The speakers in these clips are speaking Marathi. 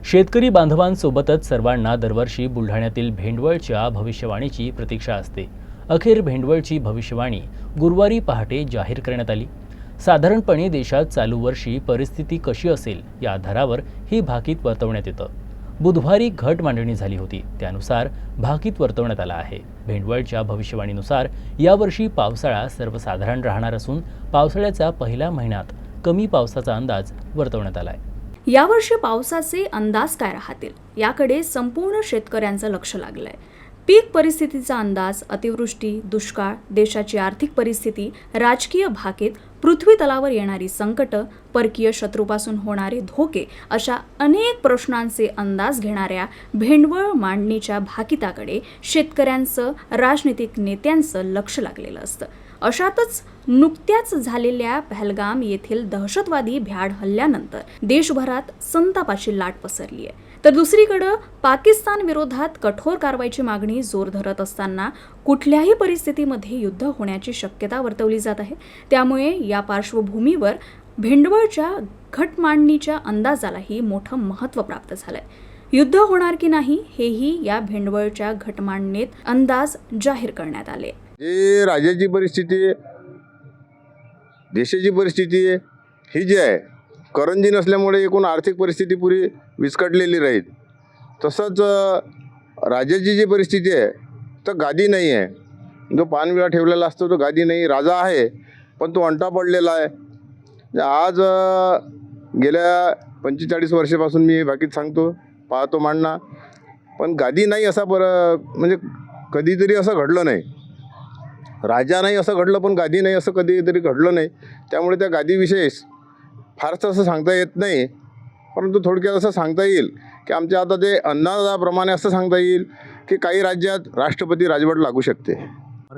शेतकरी बांधवांसोबतच सर्वांना दरवर्षी बुलढाण्यातील भेंडवळच्या भविष्यवाणीची प्रतीक्षा असते। अखेर भेंडवळची भविष्यवाणी गुरुवारी पहाटे जाहीर करण्यात आली। साधारणपणे देशात चालू वर्षी परिस्थिती कशी असेल या आधारावर ही भाकीत वर्तवण्यात येतं। बुधवारी घट मांडणी झाली होती, त्यानुसार भाकीत वर्तवण्यात आला आहे। भेंडवळच्या भविष्यवाणीनुसार यावर्षी पावसाळा सर्वसाधारण राहणार असून पावसाळ्याच्या पहिल्या महिन्यात कमी पावसाचा अंदाज वर्तवण्यात आलाय। यावर्षी पावसाचे अंदाज काय राहतील याकडे संपूर्ण शेतकऱ्यांचं लक्ष लागलंय। पीक परिस्थितीचा अंदाज, अतिवृष्टी, दुष्काळ, देशाची आर्थिक परिस्थिती, राजकीय भाकीत, पृथ्वी तलावर येणारी संकट, परकीय शत्रूपासून होणारे धोके अशा अनेक प्रश्नांचे अंदाज घेणाऱ्या भेंडवळ मांडणीच्या भाकिताकडे शेतकऱ्यांचं, राजनीतिक नेत्यांचं लक्ष लागलेलं असतं। अशातच नुकत्याच झालेल्या पहलगाम येथील दहशतवादी भ्याड हल्ल्यानंतर देशभरात संतापाची लाट पसरली आहे। तर दुसरीकडे पाकिस्तान विरोधात कठोर कारवाईची मागणी जोर धरत असताना कुठल्याही परिस्थितीमध्ये युद्ध होण्याची शक्यता वर्तवली जात आहे। त्यामुळे या पार्श्वभूमीवर भेंडवळच्या घटमांडणीच्या अंदाजालाही मोठं महत्त्व प्राप्त झालंय। युद्ध होणार की नाही हेही या भेंडवळच्या घटमांडणीत अंदाज जाहीर करण्यात आले। जी राज्याची परिस्थिती, देशाची परिस्थिती ही जी आहे, करंजी नसल्यामुळे एकूण आर्थिक परिस्थिती पुरी विस्कटलेली राहील। तसंच राज्याची जी परिस्थिती आहे तर गादी नाही आहे, जो पानविळा ठेवलेला असतो तो गादी नाही, राजा आहे पण तो अंटा पडलेला आहे। आज गेल्या 45 वर्षापासून मी बाकीत सांगतो, पाहतो मांडणं, पण गादी नाही असा म्हणजे कधीतरी असं घडलं नाही। राजा नाही असं घडलं, पण गादी नाही असं कधीतरी घडलं नाही। त्यामुळे त्या गादीविषयी फारसं असं सांगता येत नाही, परंतु थोडक्यात असं सांगता येईल की आमच्या आता ते अंदाजाप्रमाणे असं सांगता येईल की काही राज्यात राष्ट्रपती राजवट लागू शकते।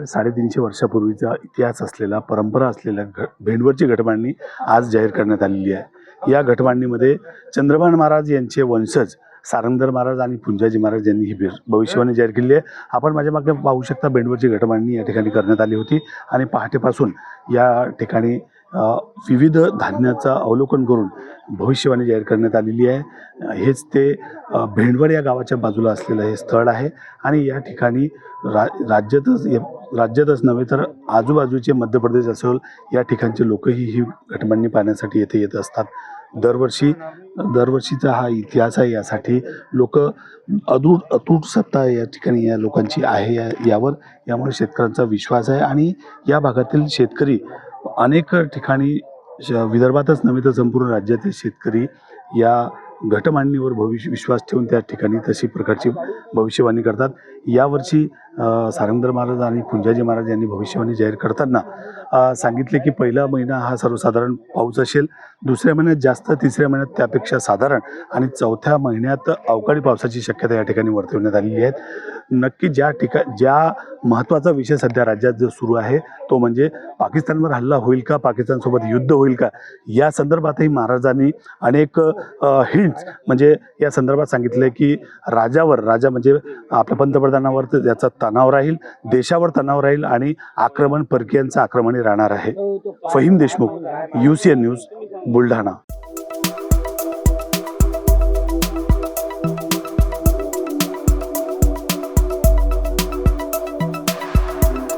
350 वर्षापूर्वीचा इतिहास असलेला, परंपरा असलेल्या भेंडवळची घटमांडणी आज जाहीर करण्यात आलेली आहे। या घटमांडणीमध्ये चंद्रभान महाराज यांचे वंशज सारंगधर महाराज आणि पुंजाजी महाराज यांनी ही भविष्यवाणी जाहीर केली आहे। आपण माझ्या मागे पाहू शकता, भेंडवळची घटमांडणी या ठिकाणी करण्यात आली होती आणि पहाटेपासून या ठिकाणी विविध धान्याचं अवलोकन करून भविष्यवाणी जाहीर करण्यात आलेली आहे। हेच ते भेंडवळ या गावाच्या बाजूला असलेलं हे स्थळ आहे आणि या ठिकाणी राज्यातच नव्हे तर आजूबाजूचे मध्य प्रदेश असेल या ठिकाणचे लोकही ही घटमांडणी पाहण्यासाठी येथे येत असतात। दरवर्षीचा हा इतिहास आहे, यासाठी लोक अतूट सत्ता या ठिकाणी या लोकांची आहे यामुळे शेतकऱ्यांचा विश्वास आहे आणि या भागातील शेतकरी अनेक ठिकाणी विदर्भातच नव्हे तर संपूर्ण राज्यातील शेतकरी या घटमांडणीवर विश्वास ठेवून त्या ठिकाणी तशी प्रकारची भविष्यवाणी करतात। यावर्षी सारंगधर महाराज आणि पुंजाजी महाराज यांनी भविष्यवाणी जाहीर करताना सांगितले की पहिला महिना हा सर्वसाधारण पाऊस असेल, दुसऱ्या महिन्यात जास्त, तिसऱ्या महिन्यात त्यापेक्षा साधारण आणि चौथ्या महिन्यात अवकाळी पावसाची शक्यता या ठिकाणी वर्तवण्यात आलेली आहे। नक्की ज्या महत्त्वाचा विषय सध्या राज्यात जो सुरू आहे तो म्हणजे पाकिस्तानवर हल्ला होईल का, पाकिस्तानसोबत युद्ध होईल का, या संदर्भातही महाराजांनी अनेक हिंट्स म्हणजे या संदर्भात सांगितले की राजा म्हणजे आपल्या पंतप्रधानावर त्याचा तणाव राहील, देशावर तणाव राहील आणि परकीयांचं आक्रमण राहणार आहे। Faheem Deshmukh, UCN news, Buldhana.